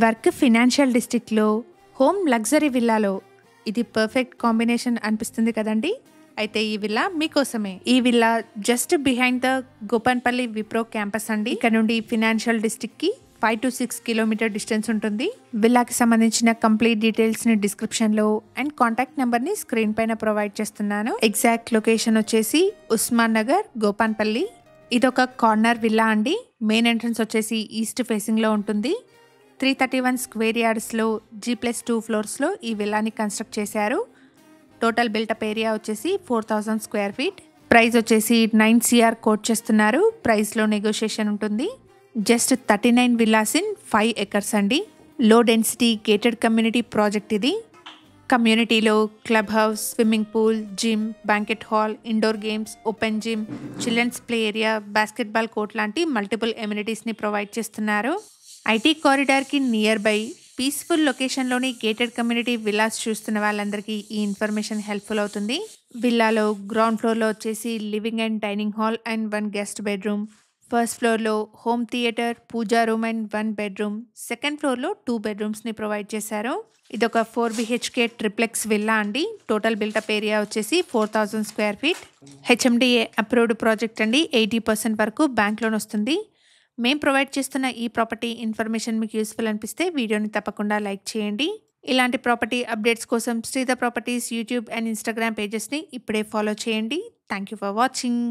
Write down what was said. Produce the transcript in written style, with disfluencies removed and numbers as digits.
Work financial డిస్ట్రిక్ట్లో home luxury విల్లాలో ఇది perfect combination అనిపిస్తుంది కదండి. అయితే ఈ విల్లా మీకోసమే. ఈ villa just behind the Gopanpally Wipro campus అండి. ఇక్కడ నుండి ఫినాన్షియల్ డిస్ట్రిక్ట్ కి 5 to 6 కిలోమీటర్ డిస్టెన్స్ ఉంటుంది. విల్లాకి సంబంధించిన కంప్లీట్ డీటెయిల్స్ ని డిస్క్రిప్షన్ లో అండ్ కాంటాక్ట్ నెంబర్ ని స్క్రీన్ పైన ప్రొవైడ్ చేస్తున్నాను. ఎగ్జాక్ట్ లొకేషన్ వచ్చేసి ఉస్మాన్ నగర్, గోపన్పల్లి. ఇదొక కార్నర్ విల్లా అండి. మెయిన్ ఎంట్రన్స్ వచ్చేసి ఈస్ట్ ఫేసింగ్ లో ఉంటుంది. 331 స్క్వేర్ యార్డ్స్లో G+2 ఫ్లోర్స్లో ఈ విల్లాని కన్స్ట్రక్ట్ చేశారు. టోటల్ బిల్టప్ ఏరియా వచ్చేసి 4000 స్క్వేర్ ఫీట్. ప్రైస్ వచ్చేసి 9 CR కోట్ చేస్తున్నారు. ప్రైస్లో నెగోషియేషన్ ఉంటుంది. జస్ట్ 39 విల్లాస్ ఇన్ 5 acres అండి. Low density gated community project ఇది. కమ్యూనిటీలో club house, swimming pool, gym, banquet hall, indoor games, open gym, children's play area, basketball court లాంటి multiple ఎమ్యూనిటీస్ని provide చేస్తున్నారు. ఐటీ కారిడార్కి నియర్ బై పీస్ఫుల్ లొకేషన్లోని gated community villas చూస్తున్న వాళ్ళందరికీ ఈ ఇన్ఫర్మేషన్ హెల్ప్ఫుల్ అవుతుంది. విల్లాలో గ్రౌండ్ ఫ్లోర్లో వచ్చేసి living and dining hall and 1 guest bedroom, first ఫ్లోర్లో home theatre, puja room and 1 bedroom, second ఫ్లోర్లో 2 bedrooms ప్రొవైడ్ చేశారు. ఇదొక 4 BHK ట్రిప్లెక్స్ విల్లా అండి. టోటల్ బిల్టప్ ఏరియా వచ్చేసి 4000 square feet. HMDA approved project అండి. 80% వరకు బ్యాంక్ లోన్ వస్తుంది. మేము ప్రొవైడ్ చేస్తున్న ఈ ప్రాపర్టీ ఇన్ఫర్మేషన్ మీకు యూస్ఫుల్ అనిపిస్తే వీడియోని తప్పకుండా లైక్ చేయండి. ఇలాంటి ప్రాపర్టీ అప్డేట్స్ కోసం Sridhar properties YouTube and Instagram పేజెస్ని ఇప్పుడే ఫాలో చేయండి. Thank you for watching.